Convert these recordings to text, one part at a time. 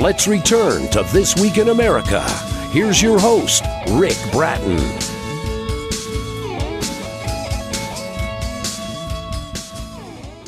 Let's return to This Week in America. Here's your host, Rick Bratton.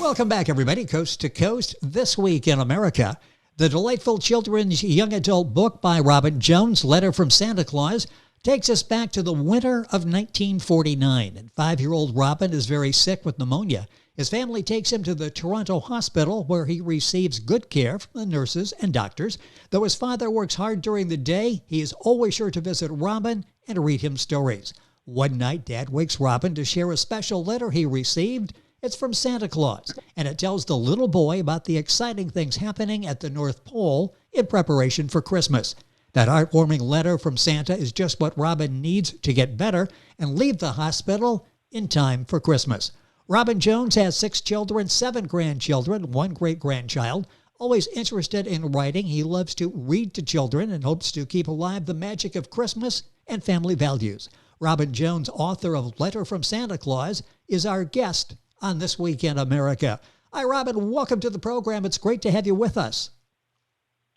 Welcome back, everybody, Coast to Coast, This Week in America. The delightful children's young adult book by Robin Jones, Letter from Santa Claus, takes us back to the winter of 1949. And 5-year-old Robin is very sick with pneumonia. His family takes him to the Toronto hospital where he receives good care from the nurses and doctors. Though his father works hard during the day, he is always sure to visit Robin and read him stories. One night, Dad wakes Robin to share a special letter he received. It's from Santa Claus, and it tells the little boy about the exciting things happening at the North Pole in preparation for Christmas. That heartwarming letter from Santa is just what Robin needs to get better and leave the hospital in time for Christmas. Robin Jones has 6 children, 7 grandchildren, 1 great-grandchild. Always interested in writing, he loves to read to children and hopes to keep alive the magic of Christmas and family values. Robin Jones, author of Letter from Santa Claus, is our guest on This Week in America. Hi, Robin. Welcome to the program. It's great to have you with us.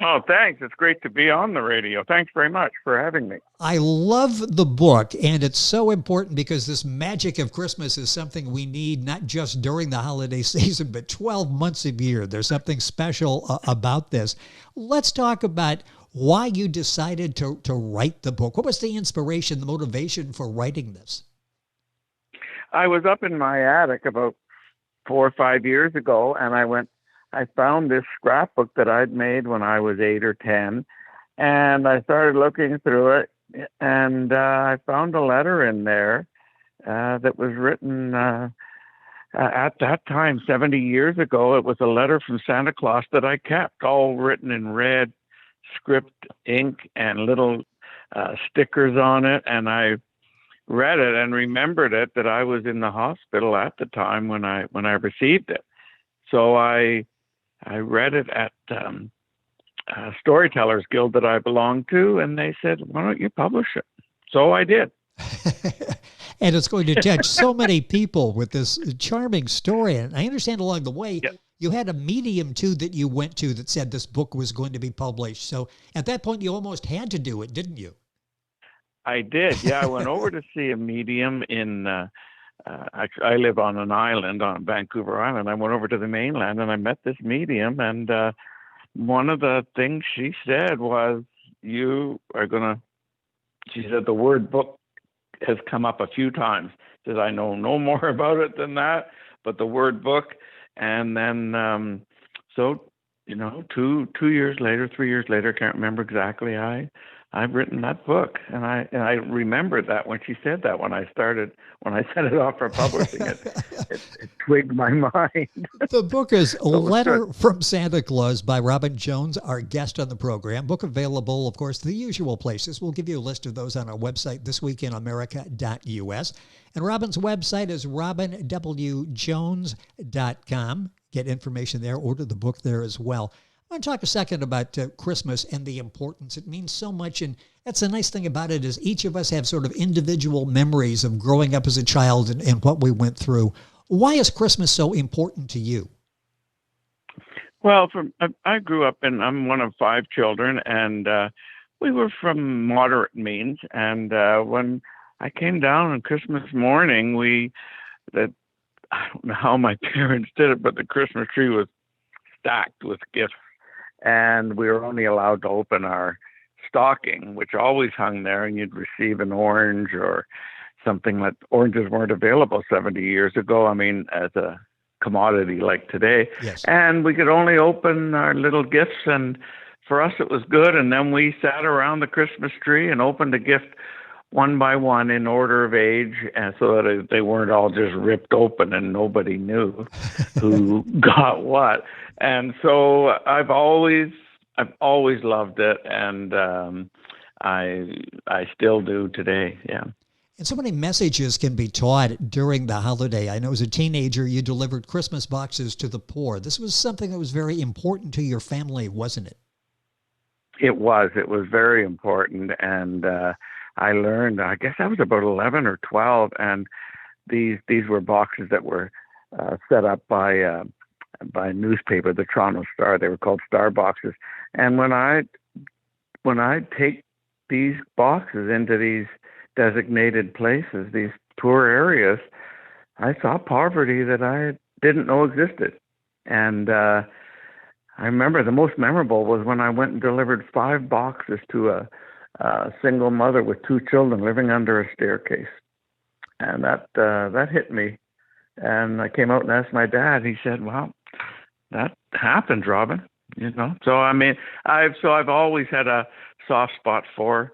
Oh, thanks. It's great to be on the radio. Thanks very much for having me. I love the book, and it's so important because this magic of Christmas is something we need not just during the holiday season, but 12 months a year. There's something special about this. Let's talk about why you decided to write the book. What was the inspiration, the motivation for writing this? I was up in my attic about 4 or 5 years ago, and I found this scrapbook that I'd made when I was 8 or 10, and I started looking through it, and I found a letter in there that was written at that time, 70 years ago. It was a letter from Santa Claus that I kept, all written in red script ink and little stickers on it, and I read it and remembered it that I was in the hospital at the time when I received it. So I read it at Storytellers Guild that I belonged to, and they said, "Why don't you publish it?" So I did. And it's going to touch so many people with this charming story. And I understand along the way, you had a medium too that you went to that said this book was going to be published. So at that point, you almost had to do it, didn't you? I did. Yeah, I went over to see a medium in, I live on an island, on Vancouver Island. I went over to the mainland and I met this medium. And one of the things she said was, she said, the word book has come up a few times. She says, I know no more about it than that, but the word book. And then, so, 2 years later, 3 years later, can't remember exactly, I've written that book, and I remembered that when she said that when I sent it off for publishing it twigged my mind. The book is Letter from Santa Claus by Robin Jones, our guest on the program. Book available, of course, the usual places. We'll give you a list of those on our website, thisweekinamerica.us. And Robin's website is robinwjones.com. Get information there, order the book there as well. I want to talk a second about Christmas and the importance. It means so much, and that's the nice thing about it is each of us have sort of individual memories of growing up as a child and what we went through. Why is Christmas so important to you? Well, I grew up I'm one of 5 children, and we were from moderate means. And when I came down on Christmas morning, I don't know how my parents did it, but the Christmas tree was stacked with gifts. And we were only allowed to open our stocking, which always hung there, and you'd receive an orange or something. Like oranges weren't available 70 years ago, as a commodity like today. Yes. And we could only open our little gifts, and for us it was good. And then we sat around the Christmas tree and opened a gift one by one in order of age, and so that they weren't all just ripped open and nobody knew who got what. And so I've always loved it, and I still do today. Yeah. And so many messages can be taught during the holiday. I know as a teenager, you delivered Christmas boxes to the poor. This was something that was very important to your family, wasn't it? It was very important. And I learned, I guess I was about 11 or 12, and these were boxes that were set up by by a newspaper, the Toronto Star. They were called Star boxes. And when I'd take these boxes into these designated places, these poor areas, I saw poverty that I didn't know existed. And I remember the most memorable was when I went and delivered 5 boxes to a single mother with 2 children living under a staircase. And that hit me. And I came out and asked my dad. He said, "Well, that happens, Robin." So I mean, I've always had a soft spot for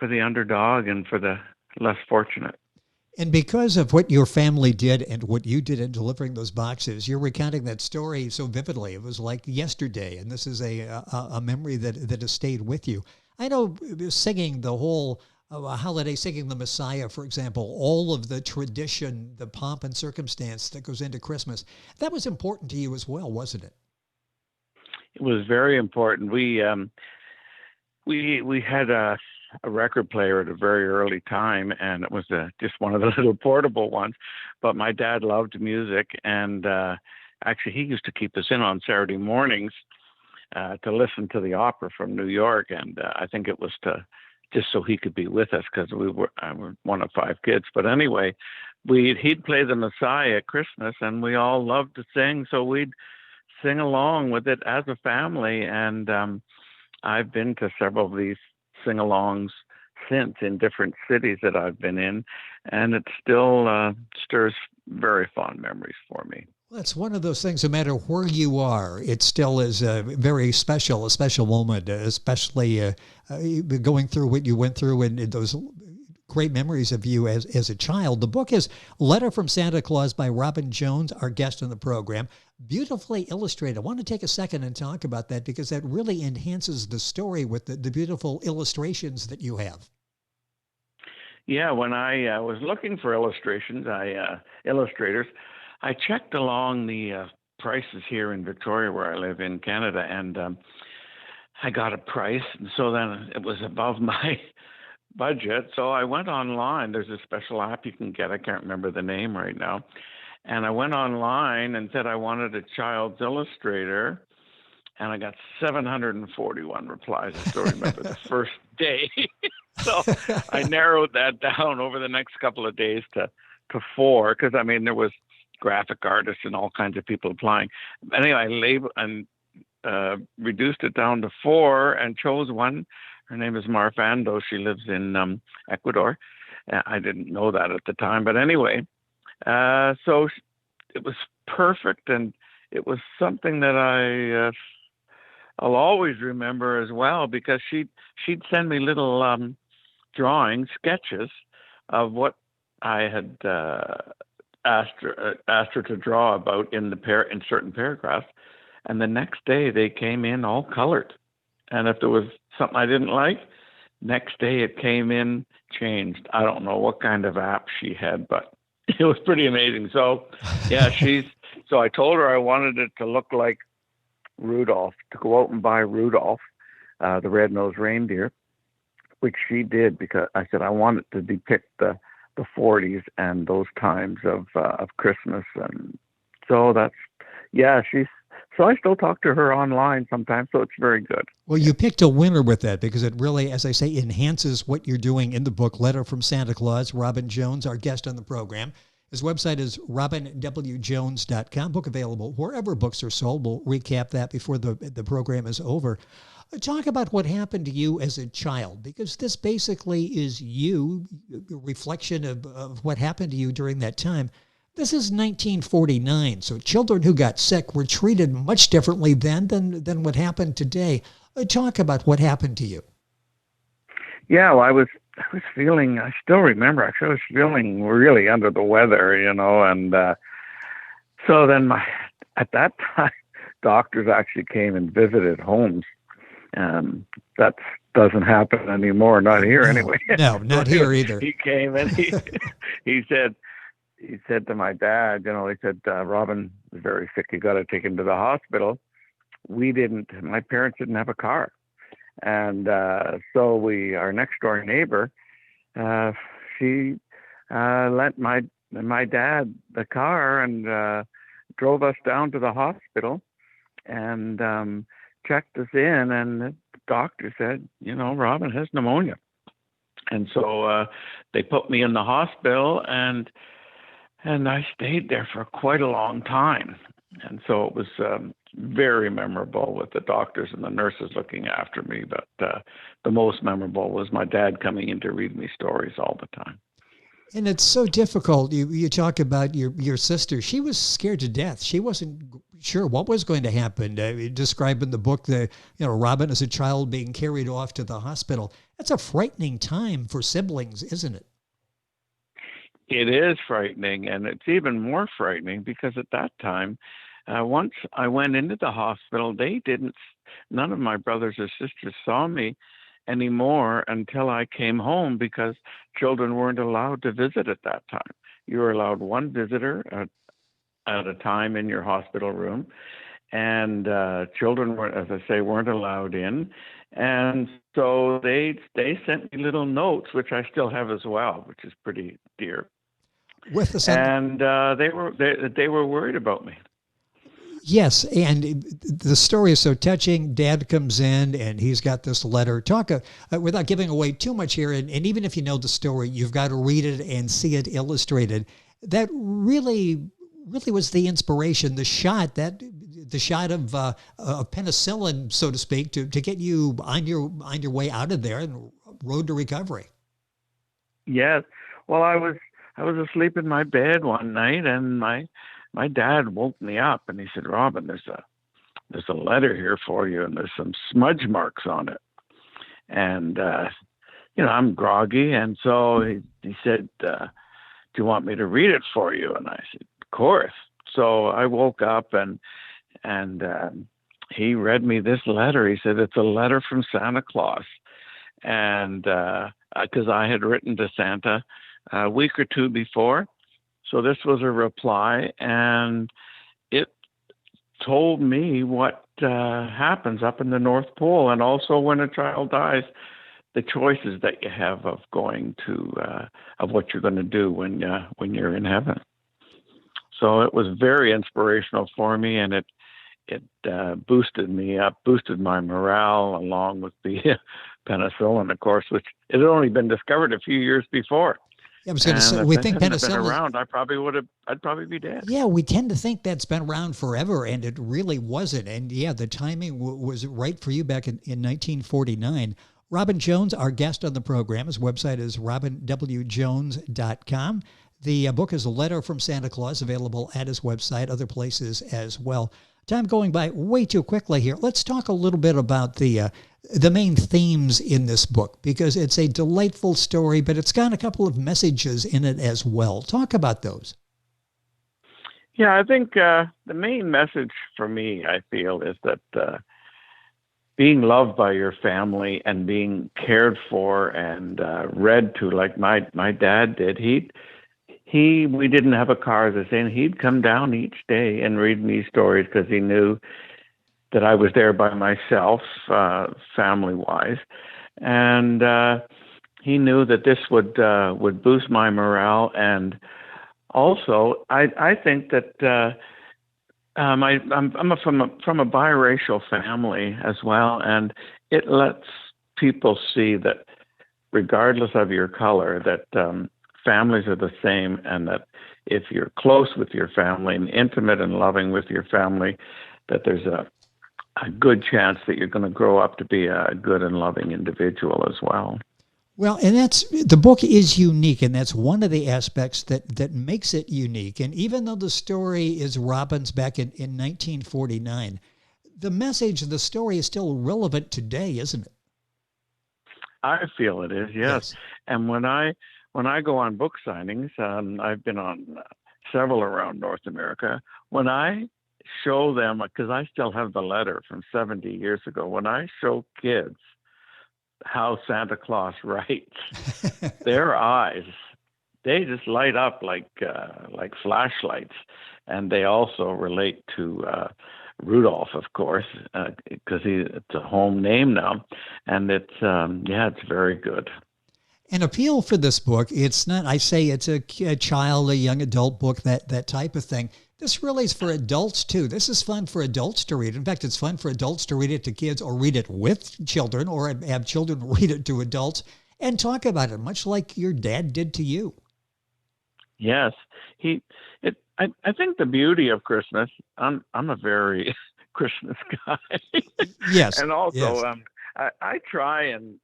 the underdog and for the less fortunate. And because of what your family did and what you did in delivering those boxes, you're recounting that story so vividly. It was like yesterday, and this is a memory that has stayed with you. I know singing the whole holiday, singing the Messiah, for example, all of the tradition, the pomp and circumstance that goes into Christmas, that was important to you as well, wasn't it? It was very important. We had a record player at a very early time, and it was just one of the little portable ones. But my dad loved music, and actually he used to keep us in on Saturday mornings to listen to the opera from New York, and I think it was just so he could be with us because I were one of 5 kids. But anyway, he'd play the Messiah at Christmas, and we all loved to sing, so we'd sing along with it as a family. And I've been to several of these sing-alongs since in different cities that I've been in, and it still stirs very fond memories for me. Well, it's one of those things, no matter where you are, it still is a special moment, especially going through what you went through and those great memories of you as a child. The book is Letter from Santa Claus by Robin Jones, our guest on the program. Beautifully illustrated. I want to take a second and talk about that because that really enhances the story with the beautiful illustrations that you have. Yeah, when I was looking for illustrations, illustrators, I checked along the prices here in Victoria, where I live in Canada, and I got a price, and so then it was above my budget. So I went online. There's a special app you can get. I can't remember the name right now. And I went online and said I wanted a child's illustrator, and I got 741 replies. I still remember the first day. So I narrowed that down over the next couple of days to 4, because, I mean, there was graphic artists and all kinds of people applying. Anyway, I labeled and reduced it down to 4 and chose one. Her name is Fandos. She lives in Ecuador. I didn't know that at the time. But anyway, so it was perfect, and it was something that I'll always remember as well, because she'd send me little drawings, sketches of what I had asked her to draw about in certain paragraphs, and the next day they came in all colored. And if there was something I didn't like, next day it came in changed. I don't know what kind of app she had, but it was pretty amazing. So, yeah, so I told her I wanted it to look like Rudolph, to go out and buy Rudolph, the red-nosed reindeer, which she did, because I said I want it to depict the 40s and those times of Christmas. And so so I still talk to her online sometimes, so it's very good. Well, you picked a winner with that, because it really, as I say, enhances what you're doing in the book, Letter from Santa Claus. Robin Jones, our guest on the program. His website is robinwjones.com. Book available wherever books are sold. We'll recap that before the program is over. Talk about what happened to you as a child, because this basically is you, a reflection of what happened to you during that time. This is 1949, so children who got sick were treated much differently then than what happened today. Talk about what happened to you. Yeah, well, I was feeling, I still remember, actually, I was feeling really under the weather, and so then at that time, doctors actually came and visited homes. That doesn't happen anymore, not here anyway. No, not here either. He came and he said to my dad, he said, Robin was very sick. You got to take him to the hospital. My parents didn't have a car. And so our next door neighbor, she lent my dad the car, and drove us down to the hospital and checked us in, and the doctor said, Robin has pneumonia. And so they put me in the hospital, and I stayed there for quite a long time. And so it was very memorable with the doctors and the nurses looking after me. But the most memorable was my dad coming in to read me stories all the time. And it's so difficult. You talk about your sister. She was scared to death. She wasn't sure what was going to happen. You describe in the book Robin as a child being carried off to the hospital. That's a frightening time for siblings, isn't it? It is frightening, and it's even more frightening because at that time, once I went into the hospital, none of my brothers or sisters saw me anymore until I came home, because children weren't allowed to visit at that time. You were allowed one visitor at a time in your hospital room, and children weren't allowed in. And so they sent me little notes, which I still have as well, which is pretty dear. And they were worried about me. Yes, and the story is so touching. Dad comes in, and he's got this letter. Talk without giving away too much here, and even if you know the story, you've got to read it and see it illustrated. That really was the inspiration, the shot of penicillin, so to speak, to get you on your way out of there and road to recovery. Yes. Well, I was asleep in my bed one night, and my dad woke me up, and he said, "Robin, there's a letter here for you, and there's some smudge marks on it." And I'm groggy, and so he said, "Do you want me to read it for you?" And I said, "Of course." So I woke up, and he read me this letter. He said, "It's a letter from Santa Claus," and because I had written to Santa a week or two before. So this was a reply, and it told me what happens up in the North Pole, and also when a child dies, the choices that you have of going to of what you're going to do when you're in heaven. So it was very inspirational for me, and it boosted me up, boosted my morale, along with the penicillin, of course, which it had only been discovered a few years before. Yeah, I was going to say, we think penicillin been around. I'd probably be dead. Yeah, we tend to think that's been around forever, and it really wasn't. And yeah, the timing was right for you back in 1949. Robin Jones, our guest on the program, his website is robinwjones.com. The book is A Letter from Santa Claus, available at his website, other places as well. Time going by way too quickly here. Let's talk a little bit about the main themes in this book, because it's a delightful story, but it's got a couple of messages in it as well. Talk about those. Yeah, I think the main message for me, I feel, is that being loved by your family and being cared for and read to, like my dad did. We didn't have a car, as I say, and he'd come down each day and read me stories because he knew that I was there by myself, family-wise, and he knew that this would boost my morale. And also, I think that I'm from a biracial family as well, and it lets people see that regardless of your color, that families are the same, and that if you're close with your family and intimate and loving with your family, that there's a good chance that you're going to grow up to be a good and loving individual as well. Well, and the book is unique, and that's one of the aspects that makes it unique. And even though the story is Robin's back in 1949, the message of the story is still relevant today, isn't it? I feel it is, yes. And when I go on book signings, I've been on several around North America. When I show them, because I still have the letter from 70 years ago, when I show kids how Santa Claus writes, their eyes, they just light up like flashlights. And they also relate to Rudolph, of course, because it's a home name now. And it's very good. An appeal for this book, it's not, I say it's a child, a young adult book, that type of thing. This really is for adults, too. This is fun for adults to read. In fact, it's fun for adults to read it to kids or read it with children or have children read it to adults and talk about it, much like your dad did to you. Yes. I think the beauty of Christmas, I'm a very Christmas guy. Yes. And also, yes. I try and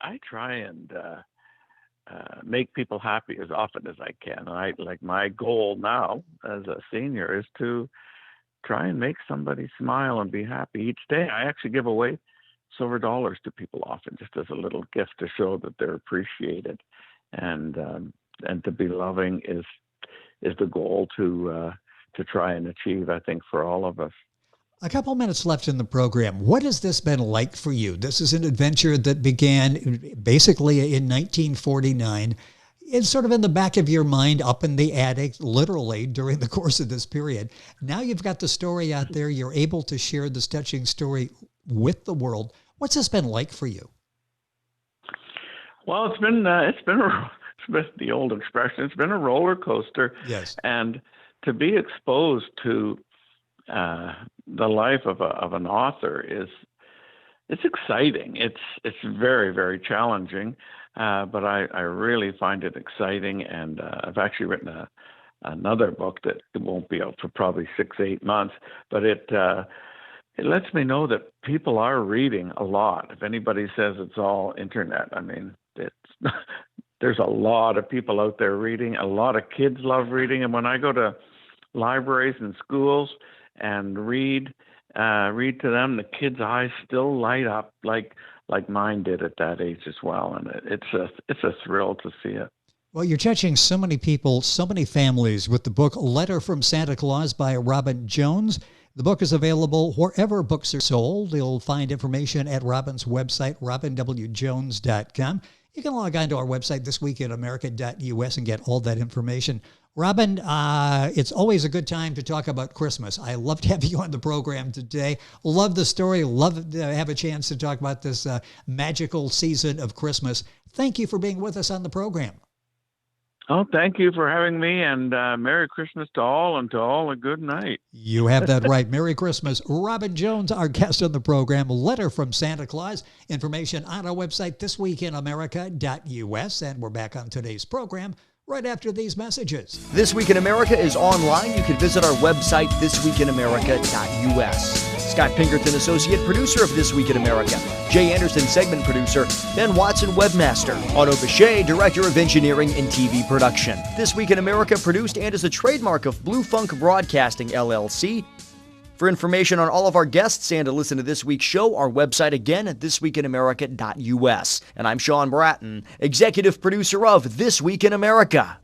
make people happy as often as I can. And my goal now as a senior is to try and make somebody smile and be happy each day. I actually give away silver dollars to people often, just as a little gift to show that they're appreciated, and to be loving is the goal to try and achieve, I think, for all of us. A couple minutes left in the program. What has this been like for you? This is an adventure that began basically in 1949. It's sort of in the back of your mind, up in the attic, literally, during the course of this period. Now you've got the story out there. You're able to share this touching story with the world. What's this been like for you? Well, it's been the old expression. It's been a roller coaster. Yes. And to be exposed to the life of an author it's exciting. It's very, very challenging, but I really find it exciting. And I've actually written another book that it won't be out for probably 6-8 months, but it lets me know that people are reading a lot. If anybody says it's all internet, I mean, there's a lot of people out there reading. A lot of kids love reading, and when I go to libraries and schools and read to them, the kids' eyes still light up like mine did at that age as well, and it's a thrill to see it. Well, you're touching so many people, so many families with the book Letter from Santa Claus by Robin Jones. The book is available wherever books are sold. You'll find information at Robin's website, robinwjones.com. You can log on to our website, thisweekinamerica.us, and get all that information. Robin, it's always a good time to talk about Christmas. I love to have you on the program today. Love the story. Love to have a chance to talk about this magical season of Christmas. Thank you for being with us on the program. Oh, thank you for having me, and Merry Christmas to all, and to all a good night. You have that right. Merry Christmas. Robin Jones, our guest on the program. Letter from Santa Claus. Information on our website, thisweekinamerica.us. And we're back on today's program right after these messages. This Week in America is online. You can visit our website, thisweekinamerica.us. Scott Pinkerton, associate producer of This Week in America. Jay Anderson, segment producer. Ben Watson, webmaster. Otto Bechet, director of engineering and TV production. This Week in America produced and is a trademark of Blue Funk Broadcasting, LLC. For information on all of our guests and to listen to this week's show, our website again at thisweekinamerica.us. And I'm Sean Bratton, executive producer of This Week in America.